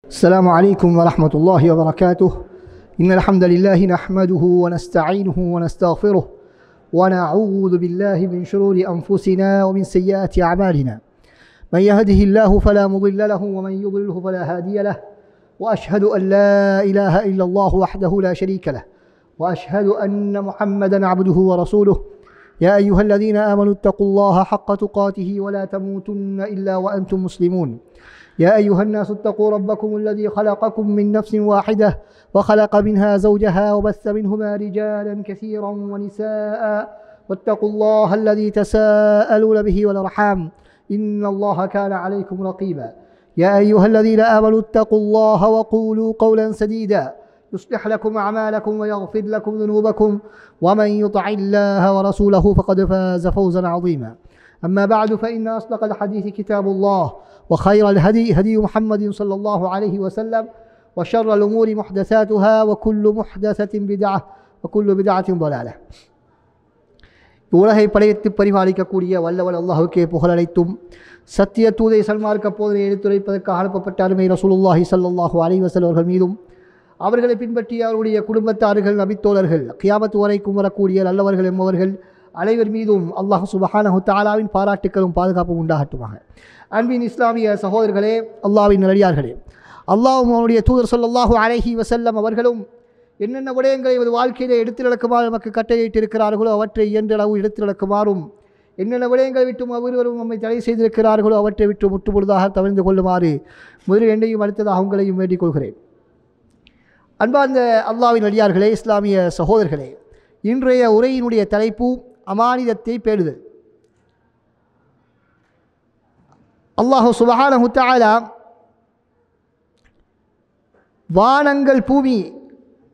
السلام عليكم ورحمة الله وبركاته. إن الحمد لله نحمده ونستعينه ونستغفره ونعوذ بالله من شرور أنفسنا ومن سيئات أعمالنا. من يهده الله فلا مضل له ومن يضلله فلا هادي له. وأشهد أن لا إله إلا الله وحده لا شريك له وأشهد أن محمدا عبده ورسوله. يا أيها الذين آمنوا اتقوا الله حق تقاته ولا تموتن إلا وأنتم مسلمون. يا أيها الناس اتقوا ربكم الذي خلقكم من نفس واحدة وخلق منها زوجها وبث منهما رجالا كثيرا ونساء واتقوا الله الذي تساءلون به والأرحام إن الله كان عليكم رقيبا. يا أيها الذين آمنوا اتقوا الله وقولوا قولا سديدا يصلح لكم أعمالكم ويغفر لكم ذنوبكم ومن يطع الله ورسوله فقد فاز فوزا عظيما. أما بعد فإن أصدق الحديث كتاب الله وخير الهدي هدي محمد صلى الله عليه وسلم وشر الأمور محدثاتها وكل محدثة بدعة وكل بدعة ضلالة. உலகை படைத்து பரிபாலிக்கக்கூடிய வல்லவன் அல்லாஹ்வுக்கே புகழ் அனைத்தும். சத்திய தூதை சன்மார்க்க போதனை எடுத்துரைப்பதற்காக அனுப்பப்பட்ட அருமை ரசூலுல்லாஹி ஸல்லல்லாஹு அலைஹி வஸல்லம் அவர்கள் மீதும் அவர்களை பின்பற்றிய அவருடைய குடும்பத்தார்கள் நபித்தோழர்கள் கியாமத் வரைக்கும் வரக்கூடிய நல்லவர்கள் என்பவர்கள் அனைவர் மீதும் அல்லாஹ் சுப்ஹானஹு தஆலாவின் பாராட்டுக்களும் பாதுகாப்பும் உண்டாகட்டுமாக. அன்பின் இஸ்லாமிய சகோதரர்களே, அல்லாஹ்வின் நல்லடியார்களே, அல்லாஹ்வும் அவருடைய தூதர் ஸல்லல்லாஹு அலைஹி வஸல்லம் அவர்களும் என்னென்ன விடயங்களை ஒரு வாழ்க்கையிலே எடுத்து நடக்குமாறு நமக்கு கட்டளையிட்டிருக்கிறார்களோ அவற்றை இயன்றளவு எடுத்து நடக்குமாறும், என்னென்ன விடயங்களை விட்டும் ஒவ்வொருவரும் நம்மை தடை செய்திருக்கிறார்களோ அவற்றை விட்டு முற்றுமுழுதாக தவிர்த்து கொள்ளுமாறு முதலில் என்னையும் அடுத்ததாக உங்களையும் வேண்டிக் கொள்கிறேன். அன்பார்ந்த அல்லாஹ்வின் நல்லடியார்களே, இஸ்லாமிய சகோதரர்களே, இன்றைய உரையினுடைய தலைப்பு அமானிதத்தை பேணுதல். அல்லாஹ் சுப்ஹானஹு தஆலா வானங்கள் பூமி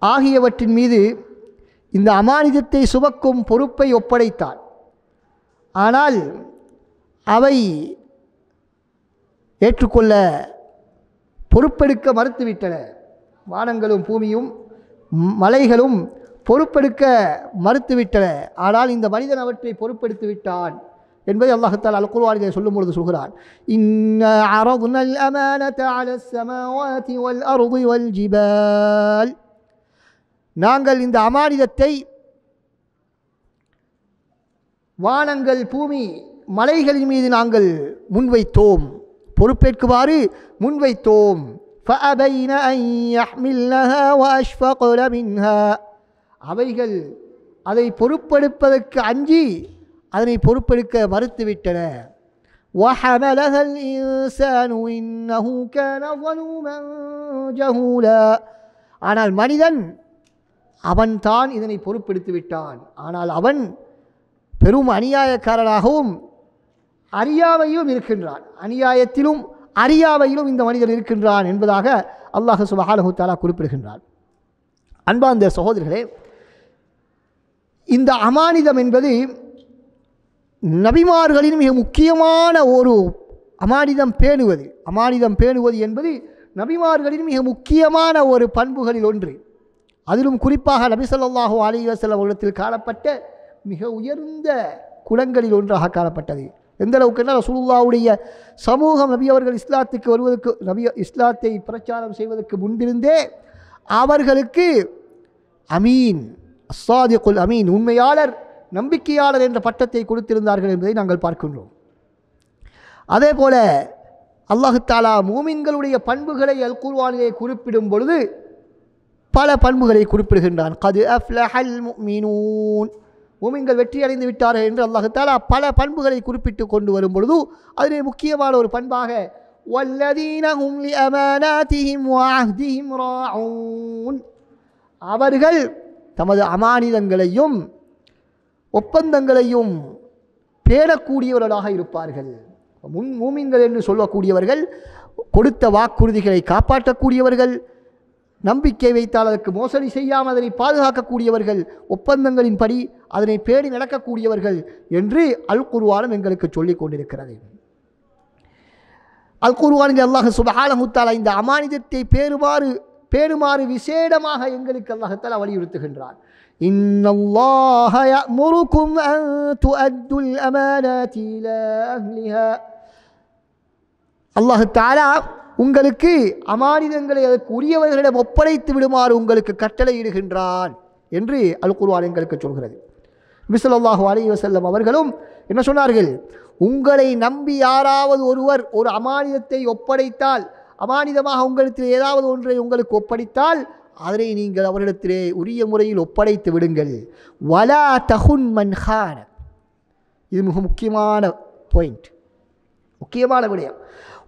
ஆகியவற்றின் மீது இந்த அமானிதத்தை சுமக்கும் பொறுப்பை ஒப்படைத்தான். ஆனால் அவை ஏற்றுக்கொள்ள பொறுப்பெடுக்க மறுத்துவிட்டன. வானங்களும் பூமியும் மலைகளும் பொறுப்பெடுக்க மறுத்துவிட்டன. ஆனால் இந்த மனிதன் அவற்றை பொறுப்பெடுத்து விட்டான் என்பதை அல்லாஹ் தஆலா அல் குர்ஆனிலே சொல்லும் பொழுது சொல்கிறான், இன்னா அரதுனல் அமானத அலஸ் ஸமாவாதி வல் அர்தி வல் ஜிபால். நாங்கள் இந்த அமானிதத்தை வானங்கள் பூமி மலைகளின் மீது நாங்கள் முன்வைத்தோம், பொறுப்பேற்குமாறு முன்வைத்தோம். فأبين أن يحملنها وأشفقن منها. அவைகள் அதை பொறுப்பெடுப்பதற்கு அஞ்சி அதனை பொறுப்பெடுக்க மறுத்துவிட்டன. وحملها الإنسان إنه كان ظلوما جهولا. ஆனால் மனிதன் அவன்தான் இதனை பொறுப்பெடுத்து விட்டான். ஆனால் அவன் பெரும் அநியாயக்காரனாகவும் அறியாமையிலும் இருக்கின்றான். அநியாயத்திலும் அறியாமையிலும் இந்த மனிதன் இருக்கின்றான் என்பதாக அல்லாஹ் சுப்ஹானஹு தஆலா குறிப்பிடுகின்றான். அன்பார்ந்த சகோதரர்களே, இந்த அமானிதம் என்பது நபிமார்களின் மிக முக்கியமான ஒரு அமானிதம் பேணுவது என்பது நபிமார்களின் மிக முக்கியமான ஒரு பண்புகளில் ஒன்று. அதிலும் குறிப்பாக நபி ஸல்லல்லாஹு அலைஹி வஸல்லம் அவர்களிடத்தில் காணப்பட்ட மிக உயர்ந்த குணங்களில் ஒன்றாக காணப்பட்டது. எந்த அளவுக்கு என்ன, ரசூலுல்லாஹ்வுடைய சமூகம் நபி அவர்கள் இஸ்லாத்துக்கு வருவதற்கு, இஸ்லாத்தை பிரச்சாரம் செய்வதற்கு முன்பிருந்தே அவர்களுக்கு அமீன், அஸ்ஸாதிகுல் அமீன், உண்மையாளர், நம்பிக்கையாளர் என்ற பட்டத்தை கொடுத்திருந்தார்கள் என்பதை நாங்கள் பார்க்கின்றோம். அதே போல அல்லாஹ் தஆலா மூமின்களுடைய பண்புகளை அல் குர்ஆனிலே குறிப்பிடும் பொழுது பல பண்புகளை குறிப்பிடுகின்றான். கது அஃப்லஹல் முஃமினூன், மூமின்கள் வெற்றி அடைந்து விட்டார்கள் என்று அல்லாஹ் தஆலா பல பண்புகளை குறிப்பிட்டு கொண்டு வரும் பொழுது அதிலே முக்கியமான ஒரு பண்பாக வல்லதீன ஹும் லிஅமானாதிஹிம் வஅஹ்திஹிம் ராஊன், அவர்கள் தமது அமானிதங்களையும் ஒப்பந்தங்களையும் பேணக்கூடியவர்களாக இருப்பார்கள். மூமின்கள் என்று சொல்லக்கூடியவர்கள் கொடுத்த வாக்குறுதிகளை காப்பாற்றக்கூடியவர்கள், நம்பிக்கை வைத்தால் அதற்கு மோசடி செய்யாமல் அதனை பாதுகாக்கக்கூடியவர்கள், ஒப்பந்தங்களின்படி அதனை பேணி நடக்கக்கூடியவர்கள் என்று அல் குர்ஆன் எங்களுக்கு சொல்லிக் கொண்டிருக்கிறது. அல் குர்ஆனில் அல்லாஹ் சுப்ஹானஹு தஆலா இந்த அமானிதத்தை பேணுமாறு விசேடமாக எங்களுக்கு அல்லாஹ் தஆலா வலியுறுத்துகின்றான். இன்னல்லாஹ யஅமுருக்கும் அன் துஅத்துல் அமானாத்தி இலா அஹ்லிஹா. அல்லாஹ் தஆலா உங்களுக்கு அமானிதங்களை அதற்கு உரியவர்களிடம் ஒப்படைத்து விடுமாறு உங்களுக்கு கட்டளையிடுகின்றான் என்று அல் குர்ஆன் எங்களுக்கு சொல்கிறது. நபி ஸல்லல்லாஹு அலைஹி வஸல்லம் அவர்களும் என்ன சொன்னார்கள்? உங்களை நம்பி யாராவது ஒருவர் ஒரு அமானிதத்தை ஒப்படைத்தால், அமானிதமாக உங்களிடத்தில் ஏதாவது ஒன்றை உங்களுக்கு ஒப்படைத்தால் அதனை நீங்கள் அவரிடத்திலே உரிய முறையில் ஒப்படைத்து விடுங்கள். வலா தஹுன் மன் கான. இது மிக முக்கியமான பாயிண்ட், முக்கியமான விடயம்.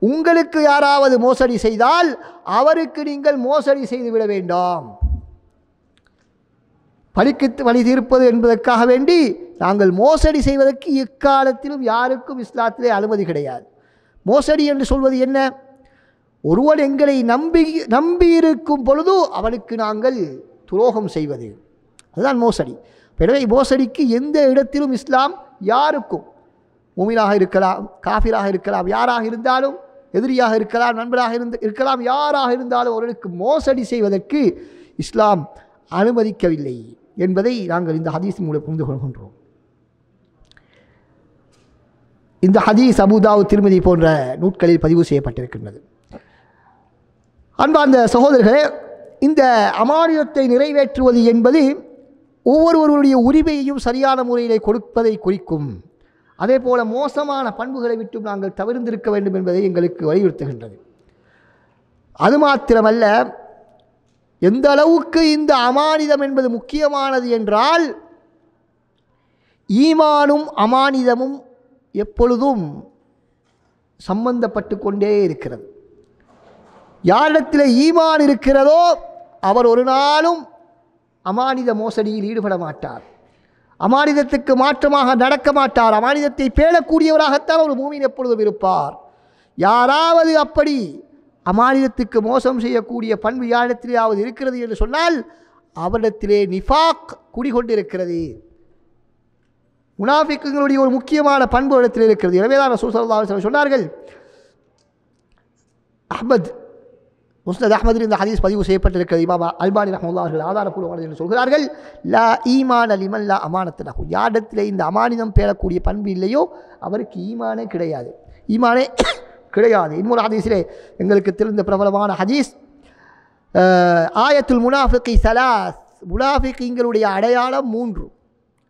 உங்களுக்கு யாராவது மோசடி செய்தால் அவருக்கு நீங்கள் மோசடி செய்து விட வேண்டாம். பழிக்கு வழி தீர்ப்பது என்பதற்காக வேண்டி நாங்கள் மோசடி செய்வதற்கு இக்காலத்திலும் யாருக்கும் இஸ்லாத்திலே அனுமதி கிடையாது. மோசடி என்று சொல்வது என்ன? ஒருவன் எங்களை நம்பியிருக்கும் பொழுது அவனுக்கு நாங்கள் துரோகம் செய்வது, அதுதான் மோசடி. எனவே மோசடிக்கு எந்த இடத்திலும் இஸ்லாம் யாருக்கும், மூமினாக இருக்கலாம், காஃபிராக இருக்கலாம், யாராக இருந்தாலும், எதிரியாக இருக்கலாம், நண்பராக இருக்கலாம், யாராக இருந்தாலும் அவர்களுக்கு மோசடி செய்வதற்கு இஸ்லாம் அனுமதிக்கவில்லை என்பதை நாங்கள் இந்த ஹதீஸ் மூலம் புரிந்து கொள்கின்றோம். இந்த ஹதீஸ் அபூ தாவூத், திர்மிதி போன்ற நூட்களில் பதிவு செய்யப்பட்டிருக்கின்றது. அன்பார்ந்த சகோதரர்களே, இந்த அமானிதத்தை நிறைவேற்றுவது என்பது ஒவ்வொருவருடைய உரிமையையும் சரியான முறையில் கொடுப்பதை குறிக்கும். அதே போல மோசமான பண்புகளை விட்டும் நாங்கள் தவிர்த்திருக்க வேண்டும் என்பதை எங்களுக்கு வலியுறுத்துகின்றது. அது மாத்திரமல்ல, எந்த அளவுக்கு இந்த அமானிதம் என்பது முக்கியமானது என்றால், ஈமானும் அமானிதமும் எப்பொழுதும் சம்பந்தப்பட்டு கொண்டே இருக்கிறது. யாரிடத்தில் ஈமான் இருக்கிறதோ அவர் ஒரு நாளும் அமானித மோசடியில் ஈடுபட மாட்டார், அமானிதத்துக்கு மாற்றமாக நடக்க மாட்டார், அமானிதத்தை பேணக்கூடியவராகத்தான் ஒரு மூமின் எப்பொழுதும் இருப்பார். யாராவது அப்படி அமானிதத்துக்கு மோசம் செய்யக்கூடிய பண்பு யாரிடத்திலேயாவது இருக்கிறது என்று சொன்னால் அவரிடத்திலே நிஃபாக் குடிகொண்டிருக்கிறது. முனாஃபிக்குகளுடைய ஒரு முக்கியமான பண்பு இடத்தில் இருக்கிறது. எனவேதான் ரசூல் ஸல்லல்லாஹு அலைஹி வஸல்லம் சொன்னார்கள், முஸ்னத் அஹ்மதில் இந்த ஹதீஸ் பதிவு செய்யப்பட்டிருக்கிறது. இமாம் அல்பானி ரஹ்மத்துல்லாஹி அவர்கள் ஆதாரப்பூர்வமானது என்று சொல்கிறார்கள். லா ஈமான் லிமன் லா அமானத் லஹு. யாரிடத்திலே இந்த அமானிதம் பேணக்கூடிய பண்பு இல்லையோ அவருக்கு ஈமானே கிடையாது, ஈமானே கிடையாது. இன்னொரு ஹதீஸிலே எங்களுக்கு தெரிந்த பிரபலமான ஹதீஸ், ஆயத்துல் முனாஃபிகி ஸலாஸ். முனாஃபிகீங்களுடைய அடையாளம்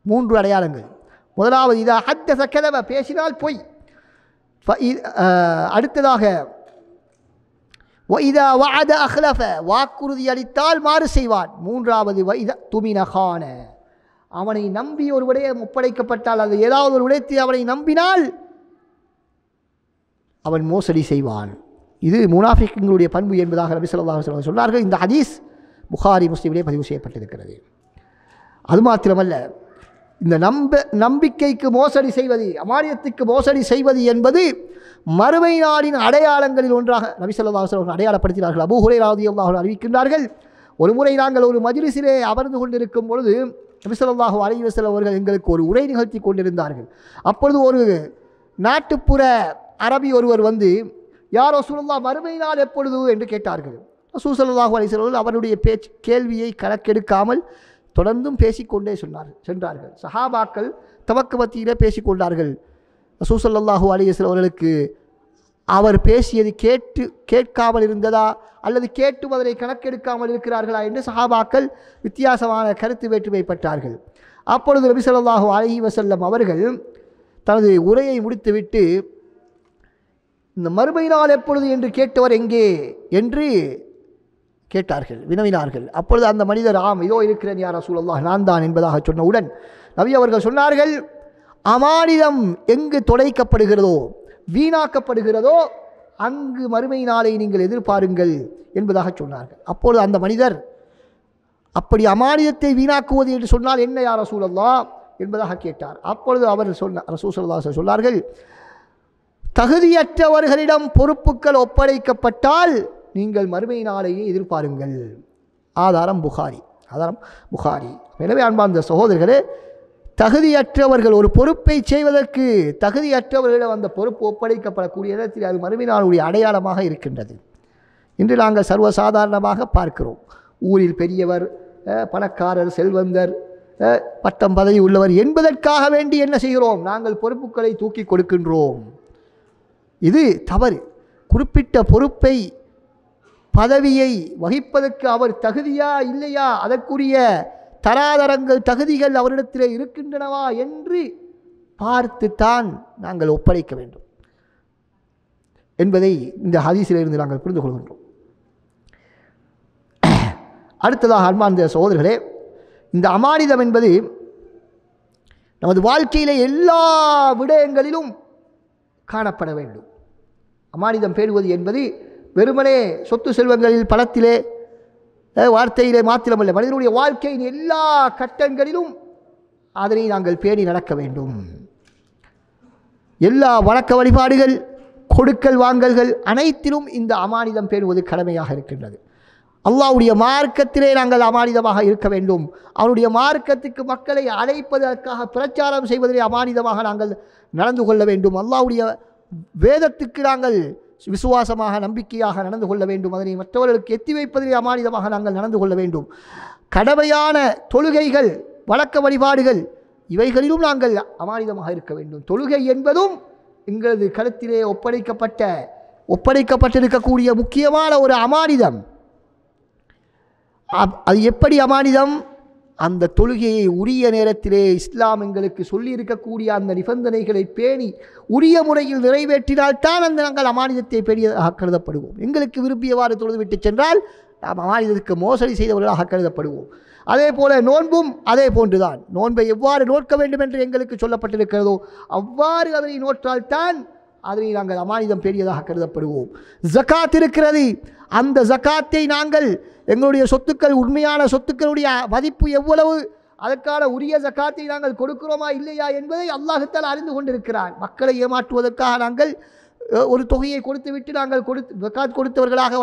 மூன்று அடையாளங்கள். முதலாவது, இதா ஹத்தஸ கதப, பேசினால் பொய். அடுத்ததாக, வஇதா வஅத அக்லஃப, வாக்குறுதி அளித்தால் மாறு செய்வான். மூன்றாவது, வஇதா துமின கான, அவனை நம்பி ஒரு விடயம் ஒப்படைக்கப்பட்டால், அது ஏதாவது ஒரு விடயத்தை அவனை நம்பினால் அவன் மோசடி செய்வான். இது முனாஃபிக்குகளுடைய பண்பு என்பதாக நபி ஸல்லல்லாஹு அலைஹி வஸல்லம் சொன்னார்கள். இந்த ஹதீஸ் புகாரி முஸ்லிமிலே பதிவு செய்யப்பட்டிருக்கிறது. அது மாத்திரமல்ல, இந்த நம்பிக்கைக்கு மோசடி செய்வது, அமானியத்துக்கு மோசடி செய்வது என்பது மறுமை நாளின் அடையாளங்களில் ஒன்றாக நபி ஸல்லல்லாஹு அலைஹி வஸல்லம் அடையாளப்படுத்தினார்கள். அபூ ஹுரைரா ரலியல்லாஹு அன்ஹு அறிவிக்கின்றார்கள், ஒரு முறை நாங்கள் ஒரு மஜ்லிஸிலே அமர்ந்து கொண்டிருக்கும் பொழுது நபி ஸல்லல்லாஹு அலைஹி வஸல்லம் அவர்கள் எங்களுக்கு ஒரு உரை நிகழ்த்தி கொண்டிருந்தார்கள். அப்பொழுது ஒரு நாட்டுப்புற அரபி ஒருவர் வந்து, யா ரசூலுல்லாஹ், மறுமை நாள் எப்பொழுது என்று கேட்டார்கள். ரசூல் ஸல்லல்லாஹு அலைஹி வஸல்லம் அவருடைய கேள்வியை கணக்கெடுக்காமல் தொடர்ந்தும் பேசிக்கொண்டே சென்றார்கள். சஹாபாக்கள் தமக்கு மத்தியிலே பேசிக்கொண்டார்கள். ரசூல் ஸல்லல்லாஹு அலைஹி வஸல்லம் அவர்களுக்கு அவர் பேசியது கேட்காமல் இருந்ததா அல்லது கேட்டும் அதனை கணக்கெடுக்காமல் இருக்கிறார்களா என்று சஹாபாக்கள் வித்தியாசமான கருத்து வேற்றுமைப்பட்டார்கள். அப்பொழுது நபி ஸல்லல்லாஹு அலைஹி வஸல்லம் அவர்கள் தனது உரையை முடித்துவிட்டு, இந்த மறுமை நாள் எப்பொழுது என்று கேட்டவர் எங்கே என்று கேட்டார்கள், வினவினார்கள். அப்பொழுது அந்த மனிதர், ஆம் இதோ இருக்கிறேன் யா ரசூலல்லாஹ், நான் தான் என்பதாக சொன்னவுடன் நபி அவர்கள் சொன்னார்கள், அமானிதம் எங்கு தொலைக்கப்படுகிறதோ, வீணாக்கப்படுகிறதோ அங்கு மறுமை நாளை நீங்கள் எதிர்பாருங்கள் என்பதாக சொன்னார்கள். அப்பொழுது அந்த மனிதர், அப்படி அமானிதத்தை வீணாக்குவது என்று சொன்னால் என்ன யா ரசூலல்லாஹ் என்பதாக கேட்டார். அப்பொழுது அவர் ரசூல் ஸல்லல்லாஹு அலைஹி வஸல்லம் சொன்னார்கள், தகுதியற்றவர்களிடம் பொறுப்புகள் ஒப்படைக்கப்பட்டால் நீங்கள் மறுமை நாளையே எதிர்பாருங்கள். ஆதாரம் புகாரி. எனவே அன்பார்ந்த சகோதரர்களே, தகுதியற்றவர்கள் ஒரு பொறுப்பை செய்வதற்கு தகுதியற்றவர்களிடம் அந்த பொறுப்பு ஒப்படைக்கப்படக்கூடிய இடத்தில் அது மறுமை நாளுடைய அடையாளமாக இருக்கின்றது. இன்று நாங்கள் சர்வசாதாரணமாக பார்க்கிறோம். ஊரில் பெரியவர், பணக்காரர், செல்வந்தர், பட்டம் பதவி உள்ளவர் என்பதற்காக வேண்டி என்ன செய்கிறோம்? நாங்கள் பொறுப்புகளை தூக்கி கொடுக்கின்றோம். இது தவறு. குறிப்பிட்ட பொறுப்பை பதவியை வகிப்பதற்கு அவர் தகுதியா இல்லையா, அதற்குரிய தராதரங்கள் தகுதிகள் அவரிடத்தில் இருக்கின்றனவா என்று பார்த்துத்தான் நாங்கள் ஒப்படைக்க வேண்டும் என்பதை இந்த ஹதீஸிலிருந்து நாங்கள் புரிந்து கொள்கின்றோம். அடுத்ததாக அன்பார்ந்த சகோதரர்களே, இந்த அமானிதம் என்பது நமது வாழ்க்கையிலே எல்லா விடயங்களிலும் காணப்பட வேண்டும். அமானிதம் பேணுவது என்பது வெறுமனே சொத்து செல்வங்களில், பணத்திலே, வார்த்தையிலே மாத்திரமல்ல, மனிதனுடைய வாழ்க்கையின் எல்லா கட்டங்களிலும் அதனை நாங்கள் பேணி நடக்க வேண்டும். எல்லா வணக்க வழிபாடுகள், கொடுக்கல் வாங்கல்கள் அனைத்திலும் இந்த அமானிதம் பேணுவது கடமையாக இருக்கின்றது. அல்லாஹ்வுடைய மார்க்கத்திலே நாங்கள் அமானிதமாக இருக்க வேண்டும். அவருடைய மார்க்கத்துக்கு மக்களை அழைப்பதற்காக பிரச்சாரம் செய்வதிலே அமானிதமாக நாங்கள் நடந்து கொள்ள வேண்டும். அல்லாஹ்வுடைய வேதத்துக்கு நாங்கள் விசுவாசமாக, நம்பிக்கையாக நடந்து கொள்ள வேண்டும். அதனை மற்றவர்களுக்கு எத்தி வைப்பதிலே அமானிதமாக நாங்கள் நடந்து கொள்ள வேண்டும். கடமையான தொழுகைகள், வழக்க வழிபாடுகள் இவைகளிலும் நாங்கள் அமானிதமாக இருக்க வேண்டும். தொழுகை என்பதும் எங்களது கருத்திலே ஒப்படைக்கப்பட்டிருக்கக்கூடிய முக்கியமான ஒரு அமானிதம். அது எப்படி அமானிதம்? அந்த தொழுகையை உரிய நேரத்திலே இஸ்லாம் எங்களுக்கு சொல்லி இருக்கக்கூடிய அந்த நிபந்தனைகளை பேணி உரிய முறையில் நிறைவேற்றினால்தான் அந்த நாங்கள் அமானிதத்தை பேணியதாக கருதப்படுவோம். எங்களுக்கு விரும்பியவாறு தொழுதுவிட்டு சென்றால் நாம் அமானிதத்துக்கு மோசடி செய்தவர்களாக கருதப்படுவோம். அதே போல நோன்பும் அதே போன்றுதான். நோன்பை எவ்வாறு நோக்க வேண்டும் என்று எங்களுக்கு சொல்லப்பட்டிருக்கிறதோ அவ்வாறு அதனை நோற்றால்தான் அதனை நாங்கள் அமானிதம் பேணியதாக கருதப்படுவோம். ஜகாத் இருக்கிறது, அந்த ஜகாத்தை நாங்கள் எங்களுடைய சொத்துக்கள், உண்மையான சொத்துக்களுடைய மதிப்பு எவ்வளவு, அதற்கான உரிய ஜகாத்தை நாங்கள் கொடுக்கிறோமா இல்லையா என்பதை அல்லாஹ் தஆலா அறிந்து கொண்டிருக்கிறான். மக்களை ஏமாற்றுவதற்காக நாங்கள் ஒரு தொகையை கொடுத்துவிட்டு நாங்கள் ஜகாத் கொடுத்தவர்களாக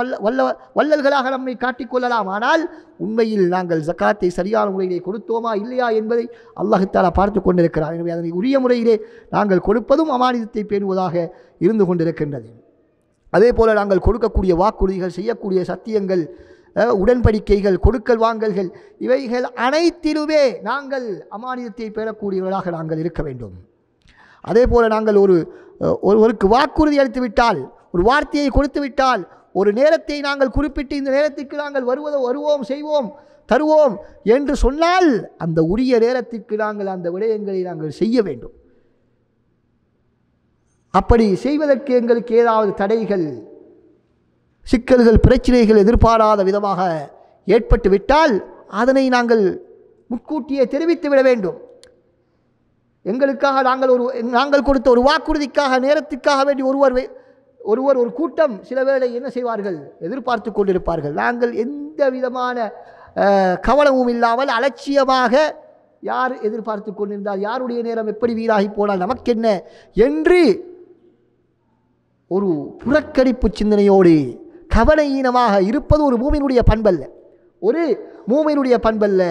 வல்லல்களாக நம்மை காட்டிக்கொள்ளலாம். ஆனால் உண்மையில் நாங்கள் ஜகாத்தை சரியான முறையிலே கொடுத்தோமா இல்லையா என்பதை அல்லாஹ் தஆலா பார்த்து கொண்டிருக்கிறான். எனவே அதனை உரிய முறையிலே நாங்கள் கொடுப்பதும் அமானிதத்தை பேணுவதாக இருந்து கொண்டிருக்கின்றது. அதே போல் நாங்கள் கொடுக்கக்கூடிய வாக்குறுதிகள், செய்யக்கூடிய சத்தியங்கள், உடன்படிக்கைகள், கொடுக்கல் வாங்கல்கள் இவைகள் அனைத்திலுமே நாங்கள் அமானிதத்தை பெறக்கூடியவர்களாக நாங்கள் இருக்க வேண்டும். அதே போல் நாங்கள் ஒருக்கு வாக்குறுதி அளித்து விட்டால், ஒரு வார்த்தையை கொடுத்து விட்டால், ஒரு நேரத்தை நாங்கள் குறிப்பிட்டு இந்த நேரத்துக்கு நாங்கள் வருவோம், செய்வோம், தருவோம் என்று சொன்னால் அந்த உரிய நேரத்திற்கு நாங்கள் அந்த விடயங்களை நாங்கள் செய்ய வேண்டும். அப்படி செய்வதற்கு எங்களுக்கு ஏதாவது தடைகள், சிக்கல்கள், பிரச்சனைகள் எதிர்பாராத விதமாக ஏற்பட்டு விட்டால் அதனை நாங்கள் முன்கூட்டியே தெரிவித்து விட வேண்டும். எங்களுக்காக நாங்கள் கொடுத்த ஒரு வாக்குறுதிக்காக, நேரத்திற்காக வேண்டி ஒருவர் ஒரு கூட்டம் சில வேளை என்ன செய்வார்கள், எதிர்பார்த்து கொண்டிருப்பார்கள். நாங்கள் எந்த விதமான கவனமும் இல்லாமல் அலட்சியமாக யார் எதிர்பார்த்து கொண்டிருந்தால், யாருடைய நேரம் எப்படி வீணாகி போனால் நமக்கென்ன என்று ஒரு புறக்கணிப்பு சிந்தனையோடு கவனஈனமாக இருப்பது ஒரு மூமினுடைய பண்பல்ல.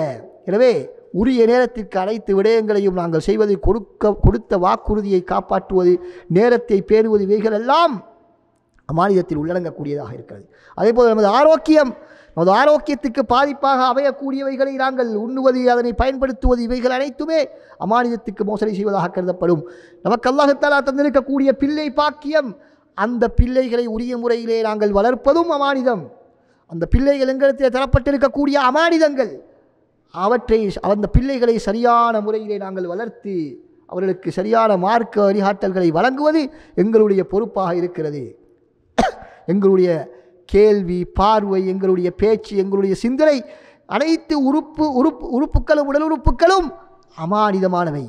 எனவே உரிய நேரத்திற்கு அனைத்து விடயங்களையும் நாங்கள் செய்வது, கொடுத்த வாக்குறுதியை காப்பாற்றுவது, நேரத்தை பேணுவது, இவைகளெல்லாம் அமானிதத்தில் உள்ளடங்கக்கூடியதாக இருக்கிறது. அதே போல் நமது ஆரோக்கியத்துக்கு பாதிப்பாக அமையக்கூடியவைகளை நாங்கள் உண்ணுவது, அதனை பயன்படுத்துவது, இவைகள் அனைத்துமே அமானிதத்துக்கு மோசடி செய்வதாக கருதப்படும். நமக்கு அல்லாஹ் தஆலா தந்திருக்கக்கூடிய பிள்ளை பாக்கியம், அந்த பிள்ளைகளை உரிய முறையிலே நாங்கள் வளர்ப்பதும் அமானிதம். அந்த பிள்ளைகள் எங்களிடத்தில் தரப்பட்டிருக்கக்கூடிய அமானிதங்கள், அந்த பிள்ளைகளை சரியான முறையிலே நாங்கள் வளர்த்து அவர்களுக்கு சரியான மார்க்க வழிகாட்டல்களை வழங்குவது எங்களுடைய பொறுப்பாக இருக்கிறது. எங்களுடைய கேள்வி, பார்வை, எங்களுடைய பேச்சு, எங்களுடைய சிந்தனை, அனைத்து உறுப்புகளும் உடல் உறுப்புகளும் அமானிதமானவை.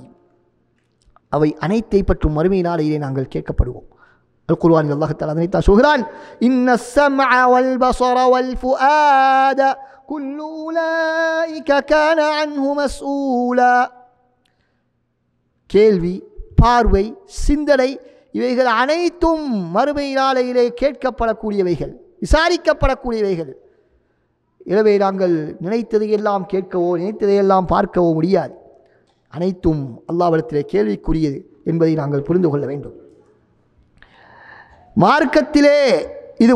அவை அனைத்தை பற்றும் மறுமை நாளையிலே நாங்கள் கேட்கப்படுவோம். القرآن الله تعالى نيتا سهران إن السمع والبصر والفؤاد كل أولئك كان عنه مسؤولا. கேள்வி, பார்வை, சிந்தனை இவைகள் அனைத்தும் மறுமை நாளையிலே கேட்கப்படக்கூடியவைகள், விசாரிக்கப்படக்கூடியவைகள். எனவே நாங்கள் நினைத்ததையெல்லாம் கேட்கவோ நினைத்ததையெல்லாம் பார்க்கவோ முடியாது. அனைத்தும் அல்லாஹ்விடத்திலே கேள்விக்குரியது என்பதை நாங்கள் புரிந்து கொள்ள வேண்டும். மார்க்கத்திலே இது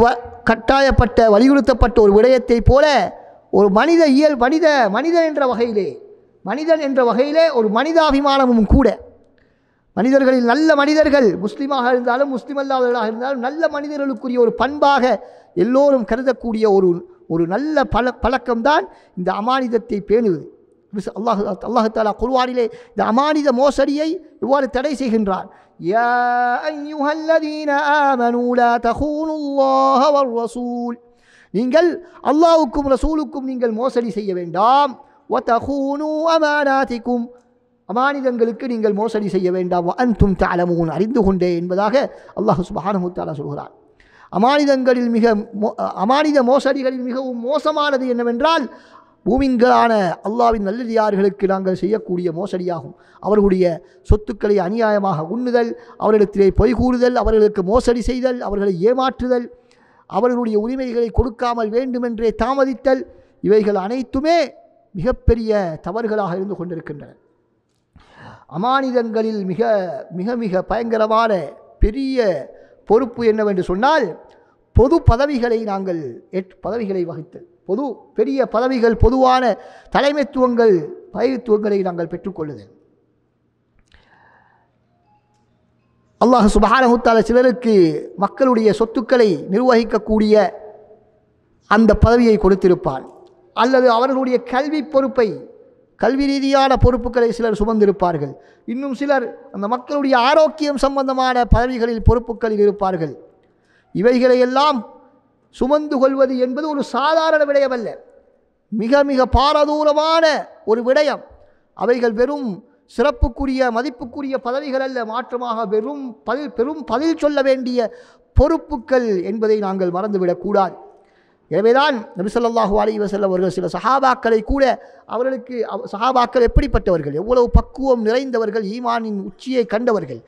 கட்டாயப்பட்ட வலியுறுத்தப்பட்ட ஒரு விடயத்தை போல ஒரு மனிதன் என்ற வகையிலே ஒரு மனிதாபிமானமும் கூட. மனிதர்களில் நல்ல மனிதர்கள், முஸ்லீமாக இருந்தாலும் முஸ்லீம் அல்லாதவர்களாக இருந்தாலும் நல்ல மனிதர்களுக்குரிய ஒரு பண்பாக எல்லோரும் கருதக்கூடிய ஒரு நல்ல பழக்கம்தான் இந்த அமானிதத்தை பேணுவது. அல்லாஹ் தஆலா குர்ஆனிலே இந்த அமானித மோசடியை இவ்வாறு தடை செய்கின்றான். யா அய்யுஹல்லதீன ஆமனூ லா தகூனுல்லாஹ வர் ரசூல், நீங்கள் அல்லாஹ்வுக்கும் ரசூலுக்கும் நீங்கள் மோசடி செய்ய வேண்டாம். வதகூனு அமானாதிக்கும், அமானிதங்களுக்கு நீங்கள் மோசடி செய்ய வேண்டாம். அன்தும் தஅலமூன், அறிந்து கொண்டே என்பதாக அல்லாஹ் சுப்ஹானஹு வ தஆலா சொல்கிறான். அமானித மோசடிகளில் மிகவும் மோசமானது என்னவென்றால் பூமின்களான அல்லாஹ்வின் நல்லடியார்களுக்கு நாங்கள் செய்யக்கூடிய மோசடியாகும். அவர்களுடைய சொத்துக்களை அநியாயமாக உண்ணுதல், அவர்களிடத்திலே பொய் கூறுதல், அவர்களுக்கு மோசடி செய்தல், அவர்களை ஏமாற்றுதல், அவர்களுடைய உரிமைகளை கொடுக்காமல் வேண்டுமென்றே தாமதித்தல், இவைகள் அனைத்துமே மிகப்பெரிய தவறுகளாக இருந்து கொண்டிருக்கின்றன. அமானிதங்களில் மிக மிக மிக பயங்கரமான பெரிய பொறுப்பு என்னவென்று சொன்னால், பொது பதவிகளை நாங்கள் பதவிகளை வகித்தல், பெரிய பதவிகள், பொதுவான தலைமைத்துவங்கள், பதவித்துவங்களை நாங்கள் பெற்றுக்கொள்ளுதல். அல்லாஹ் சுப்ஹானஹு வ தஆலா சிலருக்கு மக்களுடைய சொத்துக்களை நிர்வகிக்கக்கூடிய அந்த பதவியை கொடுத்திருப்பான், அல்லது அவர்களுடைய கல்வி பொறுப்பை, கல்வி ரீதியான பொறுப்புகளை சிலர் சுமந்திருப்பார்கள். இன்னும் சிலர் அந்த மக்களுடைய ஆரோக்கியம் சம்பந்தமான பதவிகளில் பொறுப்புகளில் இருப்பார்கள். இவைகளையெல்லாம் சுமந்து கொள்வது என்பது ஒரு சாதாரண விடயமல்ல, மிக மிக பாரதூரமான ஒரு விடயம். அவைகள் வெறும் சிறப்புக்குரிய மதிப்புக்குரிய பதவிகள் அல்ல, மாற்றமாக பெரும் பதில் சொல்ல வேண்டிய பொறுப்புகள் என்பதை நாங்கள் மறந்துவிடக்கூடாது. எனவேதான் நபி ஸல்லல்லாஹு அலைஹி வஸல்லம் அவர்கள் சில சஹாபாக்களை கூட, அவர்களுக்கு சஹாபாக்கள் எப்படிப்பட்டவர்கள், எவ்வளவு பக்குவம் நிறைந்தவர்கள், ஈமானின் உச்சியை கண்டவர்கள்,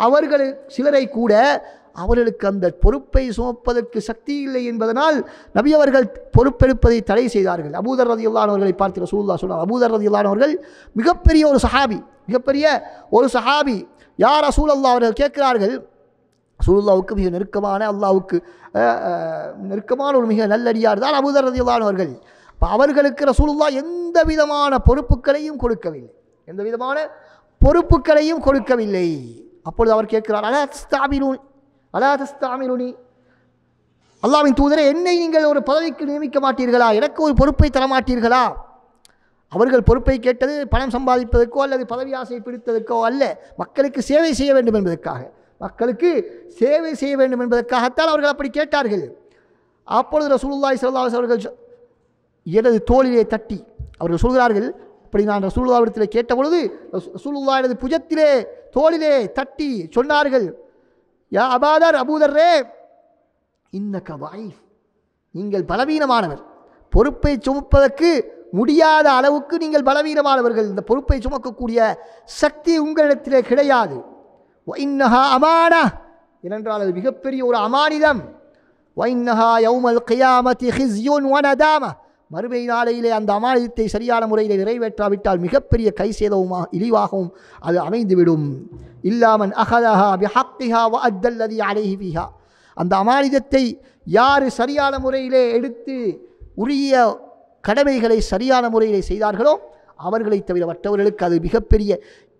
அவர்கள் சிலரை கூட அவர்களுக்கு அந்த பொறுப்பை சுமப்பதற்கு சக்தி இல்லை என்பதனால் நபி அவர்கள் பொறுப்பெடுப்பதை தடை செய்தார்கள். அபூதர் ரலியல்லாஹு அன்ஹு அவர்களை பார்த்து ரசூலுல்லாஹ் சொன்னார். அபூதர் ரலியல்லாஹு அன்ஹு அவர்கள் மிகப்பெரிய ஒரு சஹாபி. யா ரசூலல்லாஹ் அவர்கள் கேட்கிறார்கள், ரசூலுல்லாஹ்வுக்கு மிக நெருக்கமான, அல்லாஹ்வுக்கு நெருக்கமான ஒரு மிக நல்லடியார் தான் அபூதர் ரலியல்லாஹு அன்ஹு அவர்கள். அவர்களுக்கு ரசூலுல்லாஹ் எந்த விதமான பொறுப்புகளையும் கொடுக்கவில்லை. அப்பொழுது அவர் கேட்கிறார், அலா தஸ்தாமிலுனி, அல்லாஹ்வின் தூதரே, என்னை நீங்கள் ஒரு பதவிக்கு நியமிக்க மாட்டீர்களா, எனக்கு ஒரு பொறுப்பை தரமாட்டீர்களா? அவர்கள் பொறுப்பை கேட்டது பணம் சம்பாதிப்பதற்கோ அல்லது பதவி ஆசை பிடித்ததற்கோ அல்ல, மக்களுக்கு சேவை செய்ய வேண்டும் என்பதற்காகத்தான் அவர்கள் அப்படி கேட்டார்கள். அப்பொழுது ரசூலுல்லாஹி ஸல்லல்லாஹு அலைஹி வஸல்லம் அவர்கள் எனது தோளிலே தட்டி அவர்கள் சொல்கிறார்கள், இப்படி நான் ரசூலுல்லாஹ்விடத்தில் கேட்டபொழுது ரசூலுல்லாஹ் எனது புஜத்திலே தோளிலே தட்டி சொன்னார்கள், யா அபூதர்ரே, இன்னக தஈஃப், நீங்கள் பலவீனமானவர், பொறுப்பை சுமப்பதற்கு முடியாத அளவுக்கு நீங்கள் பலவீனமானவர்கள், இந்த பொறுப்பை சுமக்கக்கூடிய சக்தி உங்களிடத்திலே கிடையாது. வஇன்னஹா அமானா, ஏனென்றால் அது மிகப்பெரிய ஒரு அமானிதம். வஇன்னஹா யௌமல் கியாமத்தி ஹிஸ்யுன் வ நதாமா, மறுமை நாளையிலே அந்த அமானிதத்தை சரியான முறையில் நிறைவேற்றாவிட்டால் மிகப்பெரிய கைசேதவும் இழிவாகவும் அது அமைந்துவிடும். இல்லாமன் அஹதஹா பிஹக்கிஹா வ அத்தல்லதி அலைஹி ஃபிஹா, அந்த அமானிதத்தை யார் சரியான முறையிலே எடுத்து உரிய கடமைகளை சரியான முறையிலே செய்தார்களோ அவர்களை தவிர மற்றவர்களுக்கு அது மிகப்பெரிய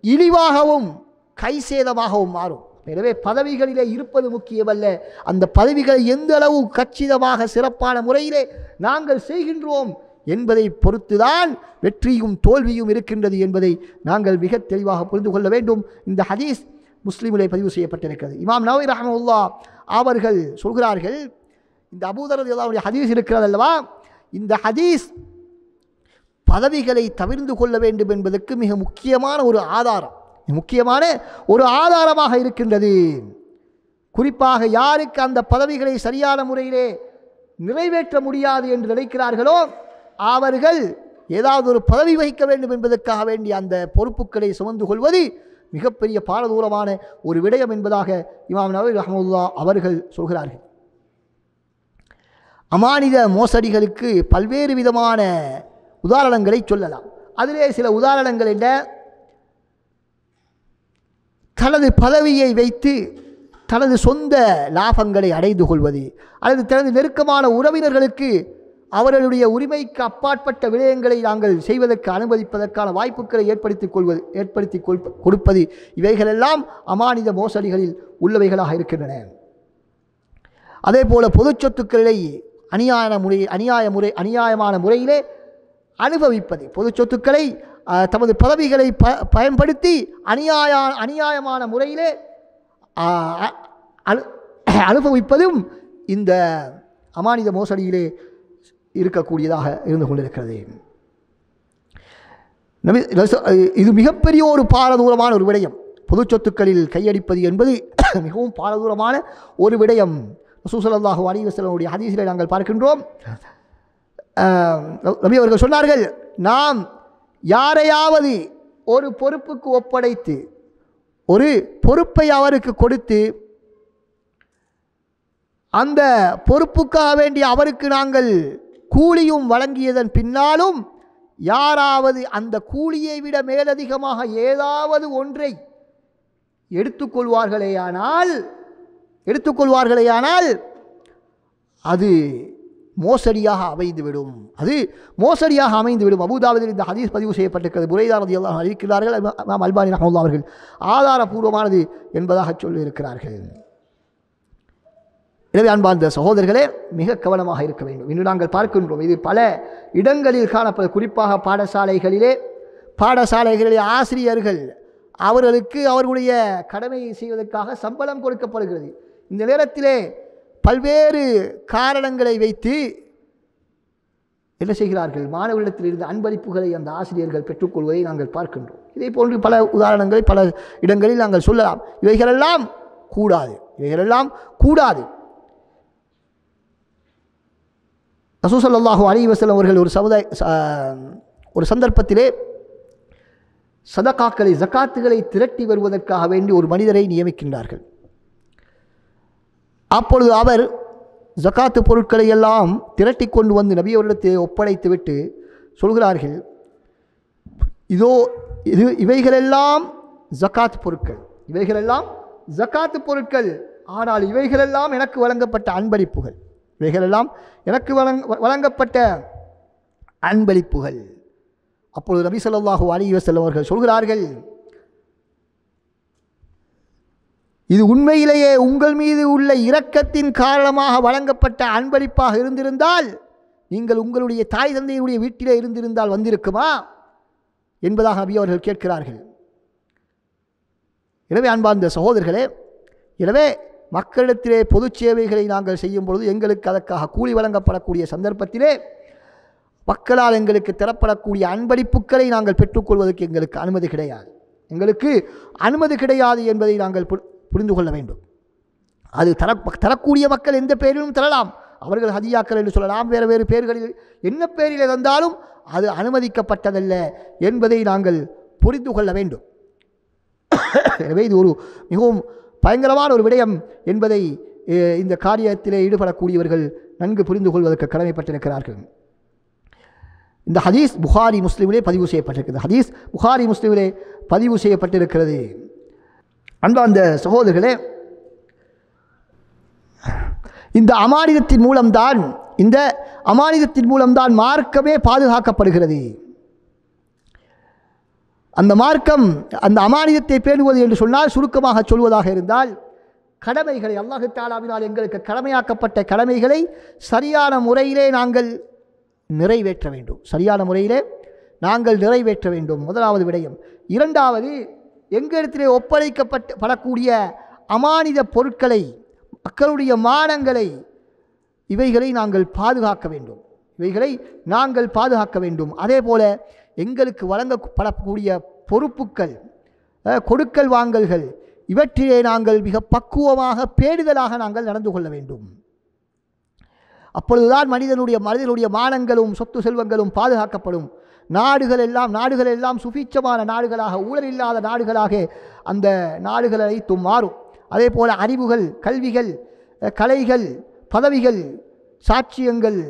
இழிவாகவும் கைசேதமாகவும் மாறும். எனவே பதவிகளிலே இருப்பது முக்கியமல்ல, அந்த பதவிகளை எந்த அளவு கச்சிதமாக சிறப்பான முறையிலே நாங்கள் செய்கின்றோம் என்பதை பொறுத்துதான் வெற்றியும் தோல்வியும் இருக்கின்றது என்பதை நாங்கள் மிக தெளிவாக புரிந்து கொள்ள வேண்டும். இந்த ஹதீஸ் முஸ்லிமிலே பதிவு செய்யப்பட்டிருக்கிறது. இமாம் நவவி ரஹ்மத்துல்லாஹ் அவர்கள் சொல்கிறார்கள், இந்த அபூதர் ரலியல்லாஹு அன்ஹு ஹதீஸ் இருக்கிறது அல்லவா, இந்த ஹதீஸ் பதவிகளை தவிர்த்து கொள்ள வேண்டும் என்பதற்கு மிக முக்கியமான ஒரு ஆதாரமாக இருக்கின்றது. குறிப்பாக யாருக்கு அந்த பதவிகளை சரியான முறையிலே நிறைவேற்ற முடியாது என்று நினைக்கிறார்களோ அவர்கள் ஏதாவது ஒரு பதவி வகிக்க வேண்டும் என்பதற்காக வேண்டிய அந்த பொறுப்புகளை சுமந்து கொள்வது மிகப்பெரிய பாரதூரமான ஒரு விடயம் என்பதாக இமாம் நவவி ரஹ்மத்துல்லாஹ் அவர்கள் சொல்கிறார்கள். அமானித மோசடிகளுக்கு பல்வேறு விதமான உதாரணங்களை சொல்லலாம். அதிலே சில உதாரணங்கள் என்ன, தனது பதவியை வைத்து தனது சொந்த லாபங்களை அடைந்து கொள்வது, அல்லது தனது நெருக்கமான உறவினர்களுக்கு அவர்களுடைய உரிமைக்கு அப்பாற்பட்ட விடயங்களை நாங்கள் செய்வதற்கு அனுமதிப்பதற்கான வாய்ப்புகளை ஏற்படுத்தி கொடுப்பது, இவைகளெல்லாம் அமானித மோசடிகளில் உள்ளவைகளாக இருக்கின்றன. அதே போல பொது சொத்துக்களை அநியாயமான முறையிலே அனுபவிப்பது, பொது சொத்துக்களை தமது பதவிகளை பயன்படுத்தி அநியாயமான முறையிலே அனுபவிப்பதும் இந்த அமானித மோசடியிலே இருக்கக்கூடியதாக இருந்து கொண்டிருக்கிறது. இது மிகப்பெரிய ஒரு பாரதூரமான ஒரு விடயம். பொது சொத்துக்களில் கையடிப்பது என்பது மிகவும் பாரதூரமான ஒரு விடயம். ரசூல் ஸல்லல்லாஹு அலைஹி வஸல்லம் ஹதீஸிலே நாங்கள் பார்க்கின்றோம், நபி அவர்கள் சொன்னார்கள், நாம் யாரையாவது ஒரு பொறுப்புக்கு ஒப்படைத்து ஒரு பொறுப்பை அவருக்கு கொடுத்து அந்த பொறுப்புக்காக வேண்டி அவருக்கு நாங்கள் கூலியும் வழங்கியதன் பின்னாலும் யாராவது அந்த கூலியை விட மேலதிகமாக ஏதாவது ஒன்றை எடுத்துக்கொள்வார்களேயானால் அது மோசடியாக அமைந்துவிடும். அபூதாவுதில் இந்த ஹதீஸ் பதிவு செய்யப்பட்டிருக்கிறது. புரைதா ரலியல்லாஹு அன்ஹு அறிவிக்கிறார்கள். இமாம் அல்பானி ரஹ்மத்துல்லாஹி அவர்கள் ஆதாரபூர்வமானது என்பதாக சொல்லியிருக்கிறார்கள். எனவே அன்பார்ந்த சகோதரர்களே, மிக கவனமாக இருக்க வேண்டும். இன்று நாங்கள் பார்க்கின்றோம், இது பல இடங்களில் காணப்படும். குறிப்பாக பாடசாலைகளிலே ஆசிரியர்கள் அவர்களுக்கு அவர்களுடைய கடமையை செய்வதற்காக சம்பளம் கொடுக்கப்படுகிறது. இந்த நேரத்திலே பல்வேறு காரணங்களை வைத்து என்ன செய்கிறார்கள், மாணவர்களிடத்தில் இருந்து அன்பளிப்புகளை அந்த ஆசிரியர்கள் பெற்றுக்கொள்வதை நாங்கள் பார்க்கின்றோம். இதே போன்று பல உதாரணங்களை பல இடங்களில் நாங்கள் சொல்லலாம். இவைகளெல்லாம் கூடாது. ரசூல் ஸல்லல்லாஹு அலைஹி வஸல்லம் அவர்கள் ஒரு சந்தர்ப்பத்திலே சதகாக்களை ஜகாத்துகளை திரட்டி வருவதற்காக வேண்டி ஒரு மனிதரை நியமிக்கின்றார்கள். அப்பொழுது அவர் ஜகாத்து பொருட்களை எல்லாம் திரட்டி கொண்டு வந்து நபி அவரிடத்தை ஒப்படைத்துவிட்டு சொல்கிறார்கள், இவைகளெல்லாம் ஜகாத் பொருட்கள், ஆனால் இவைகளெல்லாம் எனக்கு வழங்கப்பட்ட அன்பளிப்புகள், அப்பொழுது நபி ஸல்லல்லாஹு அலைஹி வஸல்லம் அவர்கள் சொல்கிறார்கள், இது உண்மையிலேயே உங்கள் மீது உள்ள இரக்கத்தின் காரணமாக வழங்கப்பட்ட அன்பளிப்பாக இருந்திருந்தால் நீங்கள் உங்களுடைய தாய் தந்தையுடைய வீட்டிலே இருந்திருந்தால் வந்திருக்குமா என்பதாக நபி அவர்கள் கேட்கிறார்கள். எனவே அன்பார்ந்த சகோதரர்களே, எனவே மக்களிடத்திலே பொது சேவைகளை நாங்கள் செய்யும் பொழுது எங்களுக்கு அதற்காக கூலி வழங்கப்படக்கூடிய சந்தர்ப்பத்திலே மக்களால் எங்களுக்கு தரப்படக்கூடிய அன்பளிப்புகளை நாங்கள் பெற்றுக்கொள்வதற்கு எங்களுக்கு அனுமதி கிடையாது என்பதை நாங்கள் புரிந்து கொள்ள வேண்டும். அது தரக்கூடிய மக்கள் எந்த பெயரிலும் தரலாம், அவர்கள் ஹதியாக்கள் என்று சொல்லலாம், வேறு பெயர்களில் என்ன பெயரில் தந்தாலும் அது அனுமதிக்கப்பட்டதல்ல என்பதை நாங்கள் புரிந்து கொள்ள வேண்டும். எனவே இது ஒரு மிகவும் பயங்கரமான ஒரு விடயம் என்பதை இந்த காரியத்திலே ஈடுபடக்கூடியவர்கள் நன்கு புரிந்து கொள்வதற்கு கடமைப்பட்டிருக்கிறார்கள். இந்த ஹதீஸ் புகாரி முஸ்லிமிலே பதிவு செய்யப்பட்டிருக்கிறது. அன்பார்ந்த சகோதரர்களே, இந்த அமானிதத்தின் மூலம்தான் மார்க்கமே பாதுகாக்கப்படுகிறது. அந்த மார்க்கம் அந்த அமானிதத்தை பேணுவது என்று சொன்னால், சுருக்கமாக சொல்வதாக இருந்தால், கடமைகளை அல்லாஹ் தஆலாவினால் எங்களுக்கு கடமையாக்கப்பட்ட கடமைகளை சரியான முறையிலே நாங்கள் நிறைவேற்ற வேண்டும். முதலாவது விடயம். இரண்டாவது, எங்களிடத்திலே ஒப்படைக்கப்படக்கூடிய அமானித பொருட்களை, மக்களுடைய மானங்களை, இவைகளை நாங்கள் பாதுகாக்க வேண்டும். அதே போல எங்களுக்கு வழங்கப்படக்கூடிய பொறுப்புகள், கொடுக்கல் வாங்கல்கள், இவற்றிலே நாங்கள் மிக பக்குவமாக பேணுதலாக நாங்கள் நடந்து கொள்ள வேண்டும். அப்பொழுதுதான் மனிதனுடைய மானங்களும் சொத்து செல்வங்களும் பாதுகாக்கப்படும். நாடுகள் எல்லாம் சுபீட்சமான நாடுகளாக, ஊழல் இல்லாத நாடுகளாக அந்த நாடுகள் அனைத்தும் மாறும். அதே போல அறிவுகள், கல்விகள், கலைகள், பதவிகள், சாட்சியங்கள்,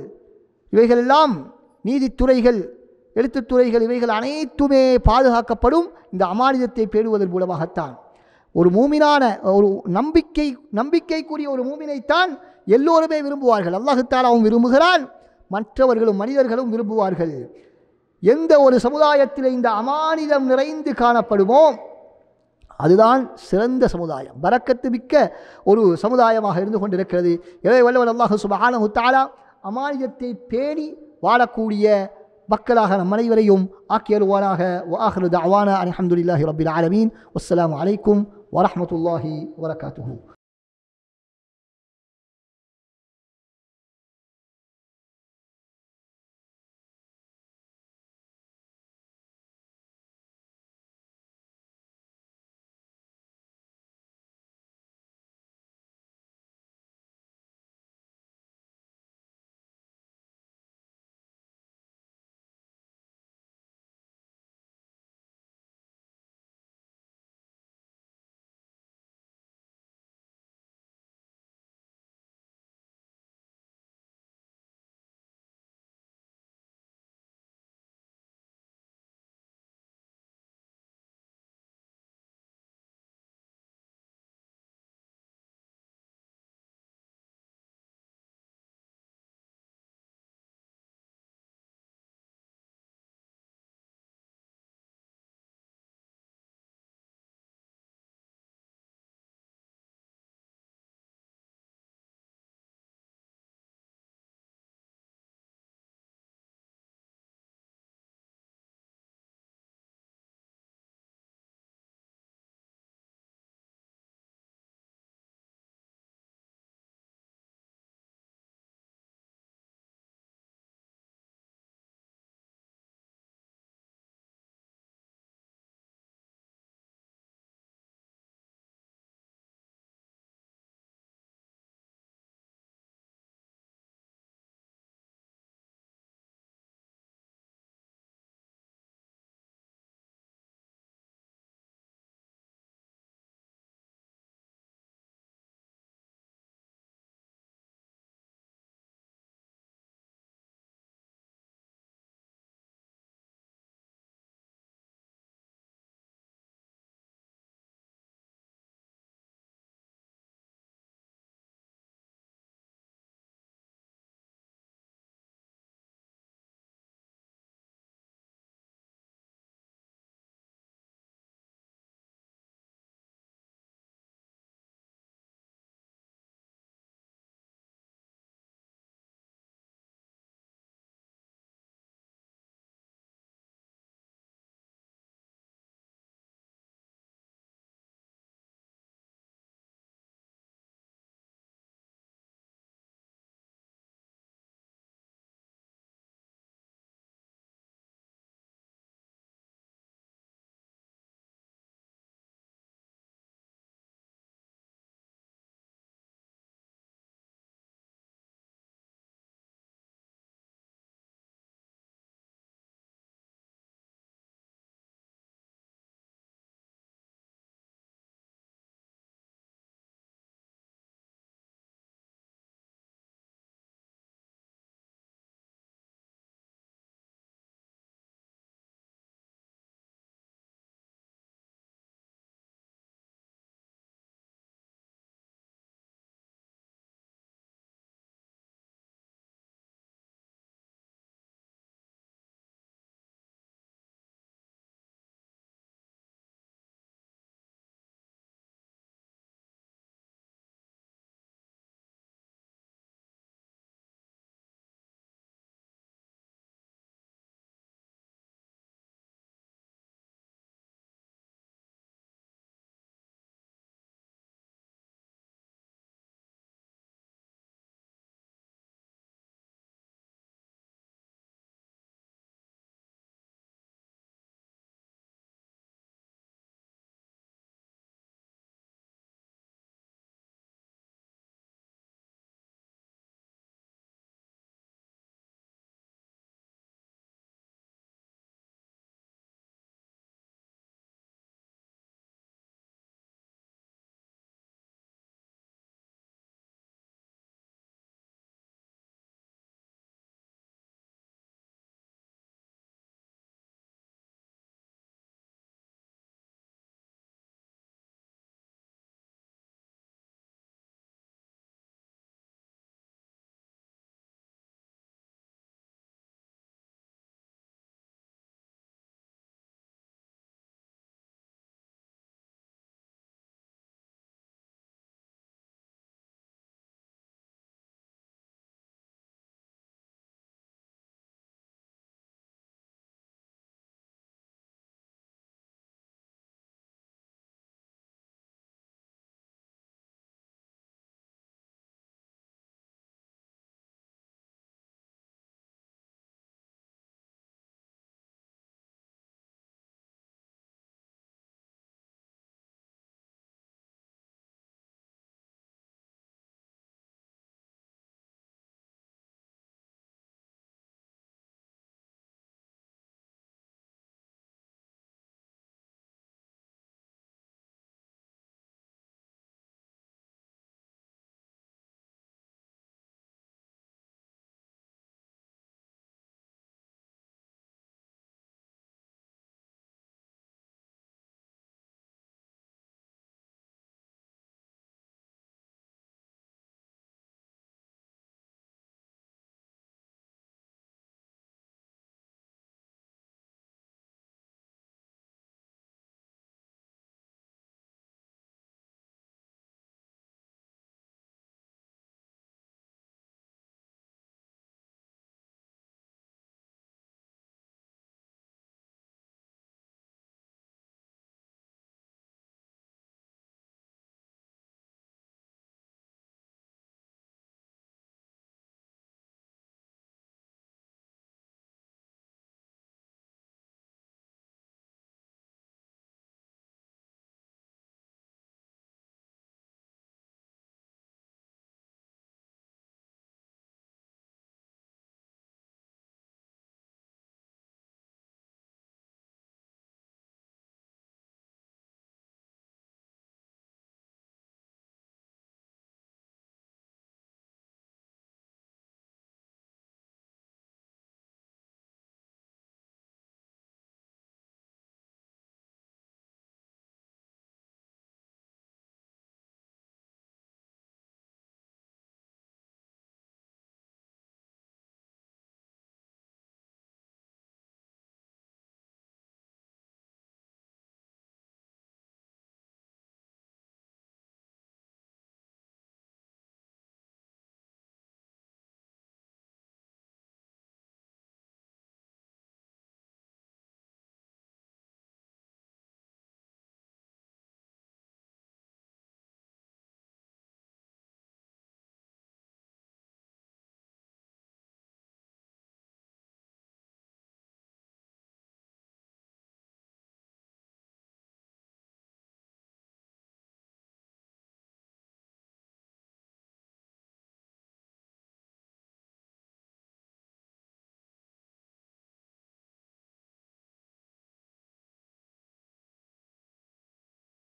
இவைகளெல்லாம், நீதித்துறைகள், எழுத்துத்துறைகள், இவைகள் அனைத்துமே பாதுகாக்கப்படும் இந்த அமானிதத்தை பேணுவதன் மூலமாகத்தான். ஒரு மூமினான, ஒரு நம்பிக்கைக்குரிய ஒரு மூமினைத்தான் எல்லோருமே விரும்புவார்கள். அல்லாஹ் தஆலாவும் விரும்புகிறான், மற்றவர்களும் மனிதர்களும் விரும்புவார்கள். எந்த ஒரு சமுதாயத்தில் இந்த அமானிதம் நிறைந்து காணப்படுமோ அதுதான் சிறந்த சமுதாயம், பரக்கத்து மிக்க ஒரு சமுதாயமாக இருந்து கொண்டிருக்கிறது. எனவே வல்லவன் அல்லாஹ் சுப்ஹானஹு வ தஆலா அமானிதத்தை பேணி வாழக்கூடிய மக்களாக நம் அனைவரையும் ஆக்கியருவானாக. வ ஆகிரு தஅவானா அல்ஹம்துலில்லாஹி ரப்பில் ஆலமீன். வஸ்ஸலாமு அலைக்கும் வரஹ்மத்துல்லாஹி வபரகாத்துஹு.